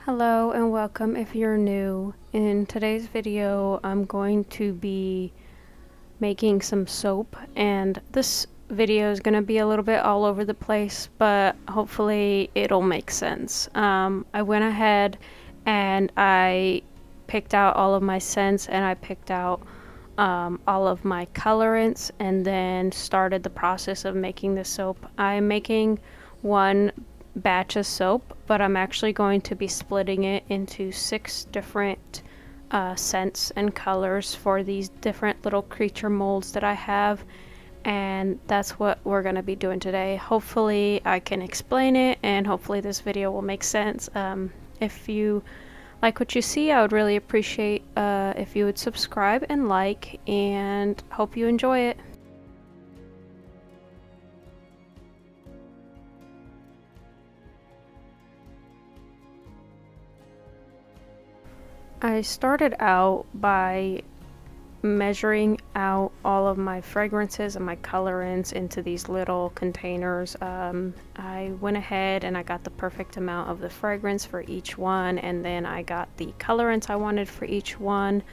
Hello and welcome if you're new. In today's video, I'm going to be making some soap, and this video is going to be a little bit all over the place, but hopefully it'll make sense. I went ahead and I picked out all of my scents, and I picked out all of my colorants, and then started the process of making the soap. I'm making one batch of soap, but I'm actually going to be splitting it into 6 different scents and colors for these different little creature molds that I have, and that's what we're going to be doing today. Hopefully I can explain it, and hopefully this video will make sense. If you like what you see, I would really appreciate if you would subscribe and like, and hope you enjoy it. I started out by measuring out all of my fragrances and my colorants into these little containers. I went ahead and I got the perfect amount of the fragrance for each one, and then I got the colorants I wanted for each one.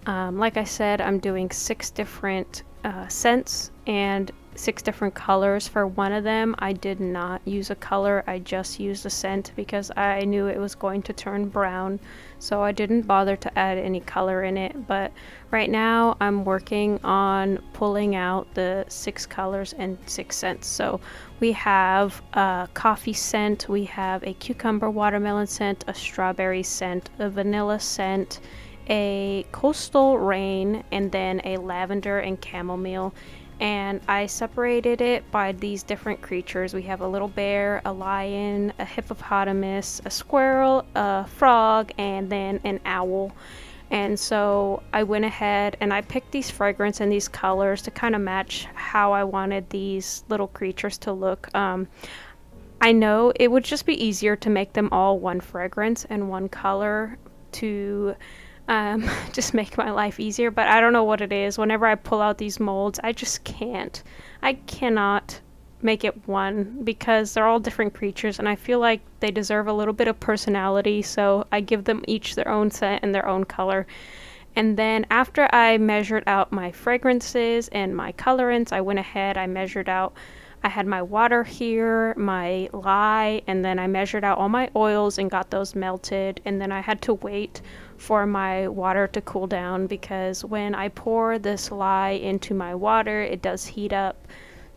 Like I said, I'm doing 6 different scents and 6 different colors. For one of them, I did not use a color, I just used a scent because I knew it was going to turn brown, so I didn't bother to add any color in it. But right now I'm working on pulling out the 6 colors and 6 scents. So we have a coffee scent, we have a cucumber watermelon scent, a strawberry scent, a vanilla scent, a coastal rain, and then a lavender and chamomile. And I separated it by these different creatures. We have a little bear, a lion, a hippopotamus, a squirrel, a frog, and then an owl. And so I went ahead and I picked these fragrance and these colors to kind of match how I wanted these little creatures to look. I know it would just be easier to make them all one fragrance and one color to just make my life easier, but I don't know what it is. Whenever I pull out these molds, I just can't. I cannot make it one because they're all different creatures, and I feel like they deserve a little bit of personality, so I give them each their own scent and their own color. And then after I measured out my fragrances and my colorants, I went ahead, I measured out, I had my water here, my lye, and then I measured out all my oils and got those melted. And then I had to wait for my water to cool down because when I pour this lye into my water, it does heat up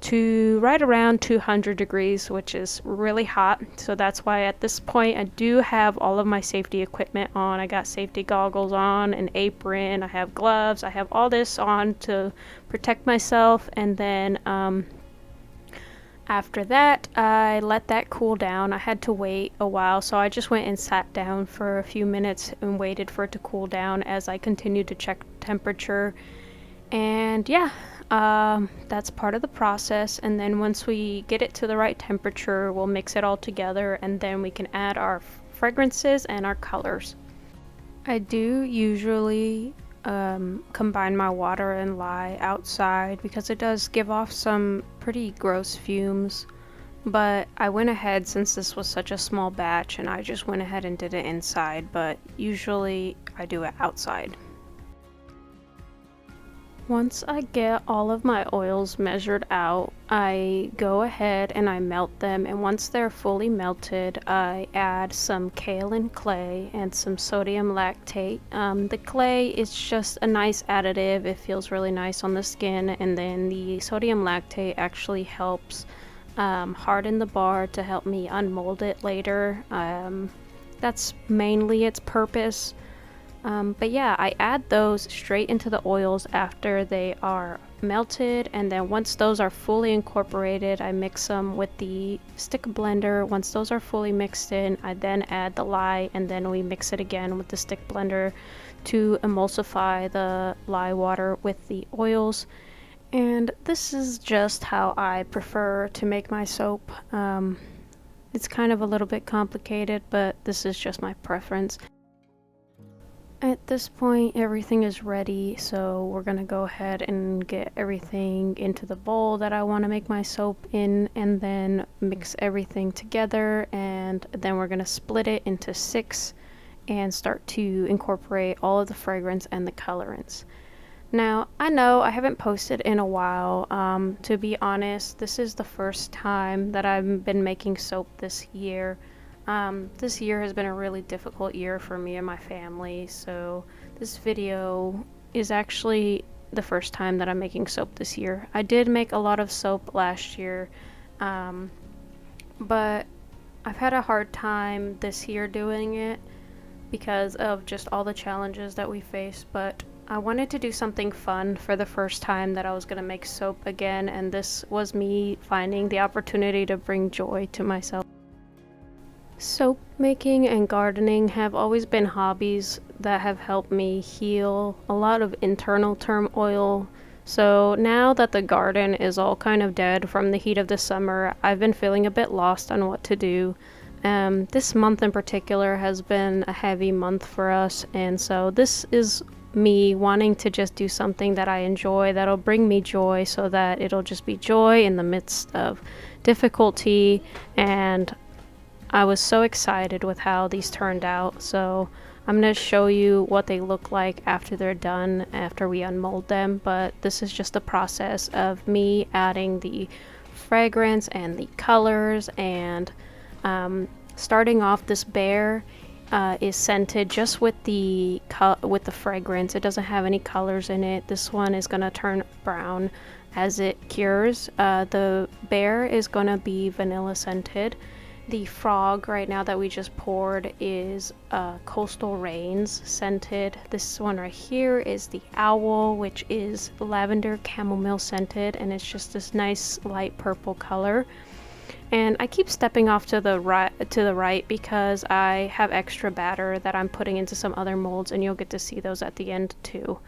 to right around 200 degrees, which is really hot. So that's why at this point I do have all of my safety equipment on. I got safety goggles on, an apron, I have gloves, I have all this on to protect myself. And then after that, I let that cool down. I had to wait a while, so I just went and sat down for a few minutes and waited for it to cool down as I continued to check temperature. And yeah, that's part of the process. And then once we get it to the right temperature, we'll mix it all together, and then we can add our fragrances and our colors. I do usually combine my water and lye outside because it does give off some pretty gross fumes, but I went ahead, since this was such a small batch, and I just went ahead and did it inside, but usually I do it outside. Once I get all of my oils measured out, I go ahead and I melt them, and once they're fully melted, I add some kaolin clay and some sodium lactate. The clay is just a nice additive, it feels really nice on the skin, and then the sodium lactate actually helps harden the bar to help me unmold it later. That's mainly its purpose. But yeah, I add those straight into the oils after they are melted, and then once those are fully incorporated, I mix them with the stick blender. Once those are fully mixed in, I then add the lye, and then we mix it again with the stick blender to emulsify the lye water with the oils. And this is just how I prefer to make my soap. It's kind of a little bit complicated, but this is just my preference. At this point, everything is ready, so we're gonna go ahead and get everything into the bowl that I want to make my soap in, and then mix everything together, and then we're gonna split it into 6 and start to incorporate all of the fragrance and the colorants. Now, I know I haven't posted in a while. To be honest, this is the first time that I've been making soap this year. This year has been a really difficult year for me and my family, so this video is actually the first time that I'm making soap this year. I did make a lot of soap last year, but I've had a hard time this year doing it because of just all the challenges that we face, but I wanted to do something fun for the first time that I was going to make soap again, and this was me finding the opportunity to bring joy to myself. Soap making and gardening have always been hobbies that have helped me heal a lot of internal turmoil. So now that the garden is all kind of dead from the heat of the summer, I've been feeling a bit lost on what to do. This month in particular has been a heavy month for us, and so this is me wanting to just do something that I enjoy, that'll bring me joy, so that it'll just be joy in the midst of difficulty. And I was so excited with how these turned out, so I'm going to show you what they look like after they're done, after we unmold them. But this is just the process of me adding the fragrance and the colors, and starting off, this bear is scented just with the fragrance. It doesn't have any colors in it. This one is going to turn brown as it cures. The bear is going to be vanilla scented. The frog right now that we just poured is Coastal Rains scented. This one right here is the owl, which is lavender chamomile scented, and it's just this nice light purple color. And I keep stepping off to the right because I have extra batter that I'm putting into some other molds, and you'll get to see those at the end too.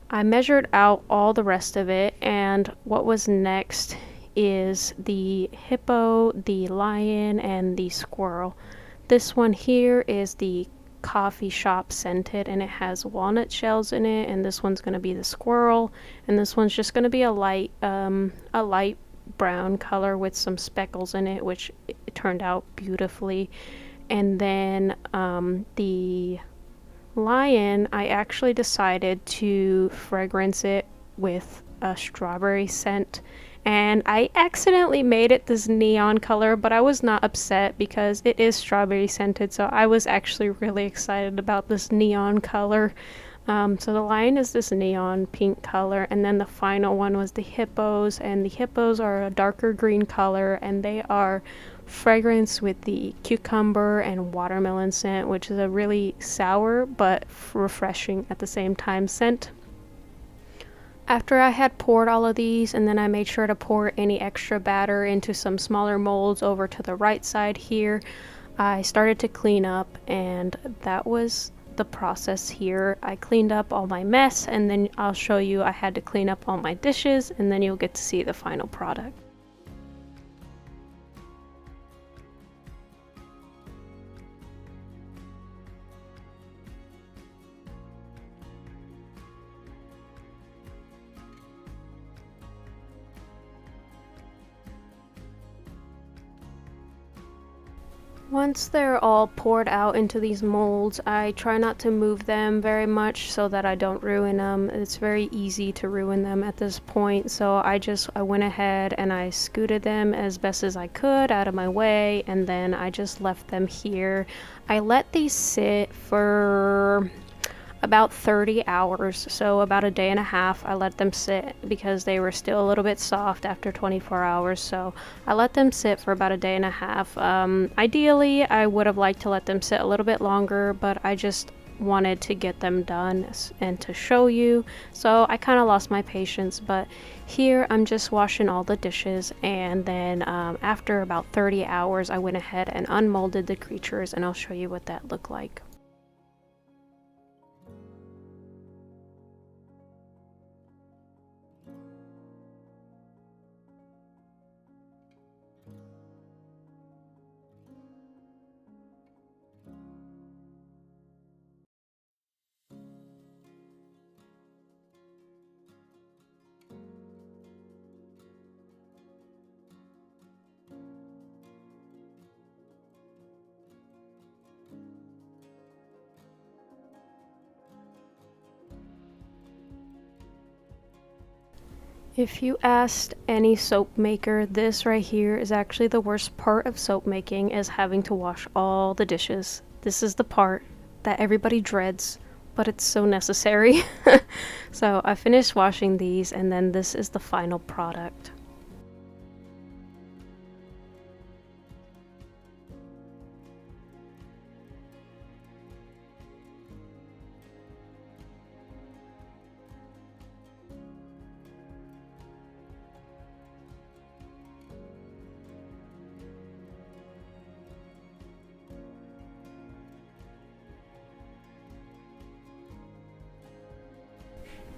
I measured out all the rest of it, and what was next is the hippo, the lion, and the squirrel. This one here is the coffee shop scented, and it has walnut shells in it, and this one's going to be the squirrel, and this one's just going to be a light brown color with some speckles in it, which it turned out beautifully. And then the lion, I actually decided to fragrance it with a strawberry scent, and I accidentally made it this neon color, but I was not upset because it is strawberry scented, so I was actually really excited about this neon color. So the lion is this neon pink color, and then the final one was the hippos, and the hippos are a darker green color, and they are fragranced with the cucumber and watermelon scent, which is a really sour but refreshing at the same time scent. After I had poured all of these, and then I made sure to pour any extra batter into some smaller molds over to the right side here, I started to clean up, and that was the process here. I cleaned up all my mess, and then I'll show you I had to clean up all my dishes, and then you'll get to see the final product. Once they're all poured out into these molds, I try not to move them very much so that I don't ruin them. It's very easy to ruin them at this point, so I went ahead and I scooted them as best as I could out of my way, and then I just left them here. I let these sit for about 30 hours, so about a day and a half. I let them sit because they were still a little bit soft after 24 hours, so I let them sit for about a day and a half. Ideally, I would have liked to let them sit a little bit longer, but I just wanted to get them done and to show you, so I kind of lost my patience. But here I'm just washing all the dishes, and then after about 30 hours I went ahead and unmolded the creatures, and I'll show you what that looked like. If you asked any soap maker, this right here is actually the worst part of soap making, is having to wash all the dishes. This is the part that everybody dreads, but it's so necessary. So I finished washing these, and then this is the final product.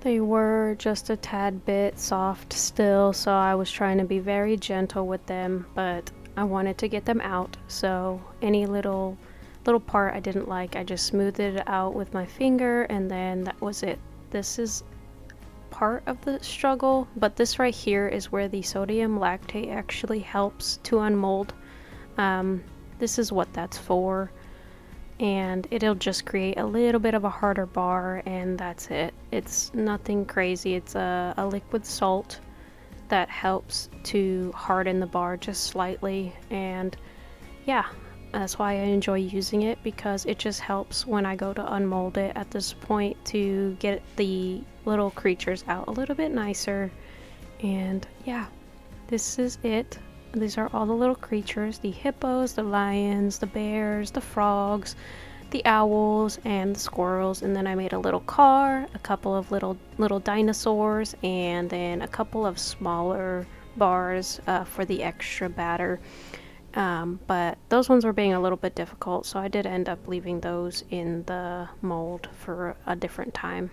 They were just a tad bit soft still, so I was trying to be very gentle with them, but I wanted to get them out, so any little part I didn't like, I just smoothed it out with my finger, and then that was it. This is part of the struggle, but this right here is where the sodium lactate actually helps to unmold. This is what that's for, and it'll just create a little bit of a harder bar, and that's it. It's nothing crazy. It's a liquid salt that helps to harden the bar just slightly, and yeah, that's why I enjoy using it, because it just helps when I go to unmold it at this point to get the little creatures out a little bit nicer. And yeah, this is it. These are all the little creatures: the hippos, the lions, the bears, the frogs, the owls, and the squirrels. And then I made a little car, a couple of little dinosaurs, and then a couple of smaller bars for the extra batter. But those ones were being a little bit difficult, so I did end up leaving those in the mold for a different time.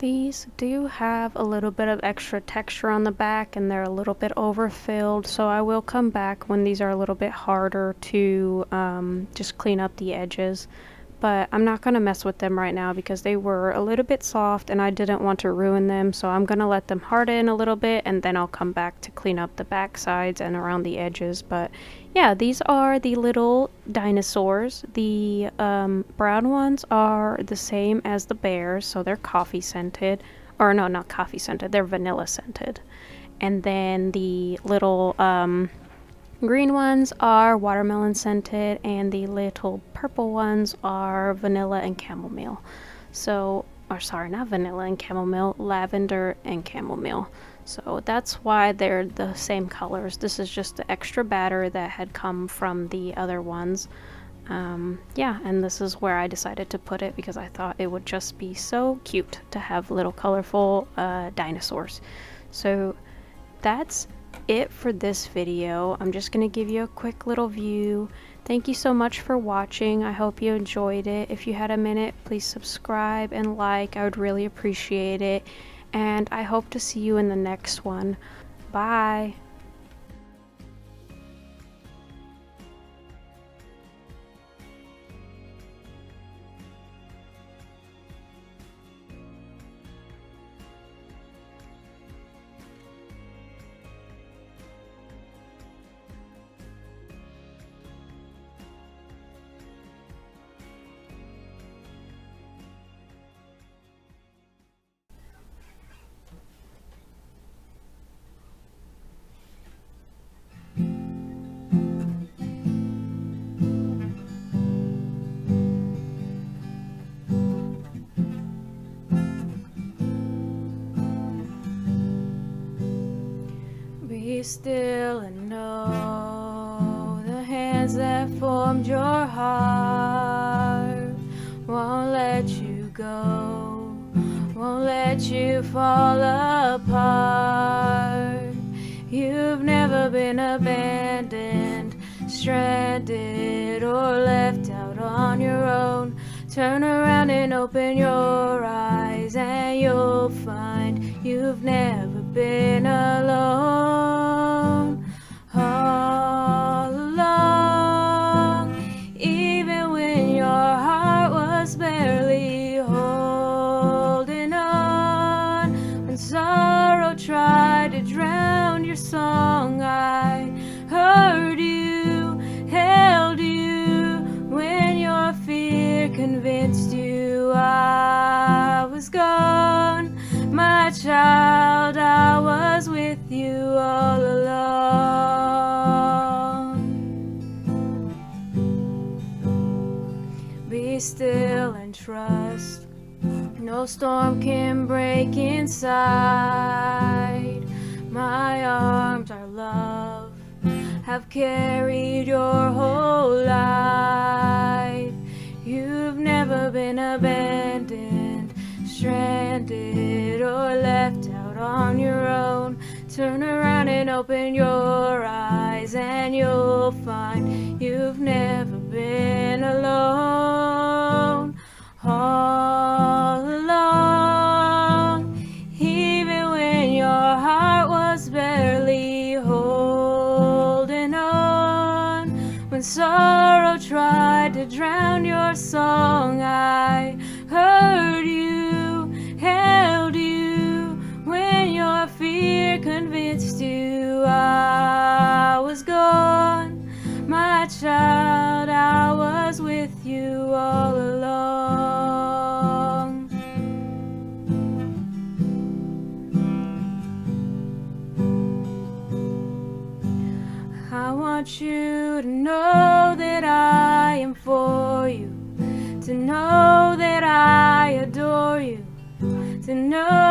These do have a little bit of extra texture on the back, and they're a little bit overfilled, so I will come back when these are a little bit harder to just clean up the edges. But I'm not going to mess with them right now because they were a little bit soft and I didn't want to ruin them, so I'm going to let them harden a little bit, and then I'll come back to clean up the back sides and around the edges. But yeah, these are the little dinosaurs. The brown ones are the same as the bears, so they're coffee scented. Or no, not coffee scented, they're vanilla scented. And then the little green ones are watermelon scented, and the little purple ones are vanilla and chamomile. So, or sorry, not vanilla and chamomile, lavender and chamomile. So that's why they're the same colors. This is just the extra batter that had come from the other ones. Yeah, and this is where I decided to put it because I thought it would just be so cute to have little colorful dinosaurs. So that's it for this video. I'm just gonna give you a quick little view. Thank you so much for watching. I hope you enjoyed it. If you had a minute, please subscribe and like. I would really appreciate it. And I hope to see you in the next one. Bye. Be still and know the hands that formed your heart won't let you go, won't let you fall apart. You've never been abandoned, stranded, or left out on your own. Turn around and open your eyes and you'll find you've never been alone. All alone. be still and trust. No storm can break inside. My arms, our love, have carried your whole life. You've never been abandoned, stranded, or left out on your own. Turn around and open your eyes and you'll find you've never been alone. All along, even when your heart was barely holding on. When sorrow tried to drown your song, I heard you, held you. When your fear convinced you I was gone, my child, I was with you all along. I want you to know that I am for you, to know that I adore you, to know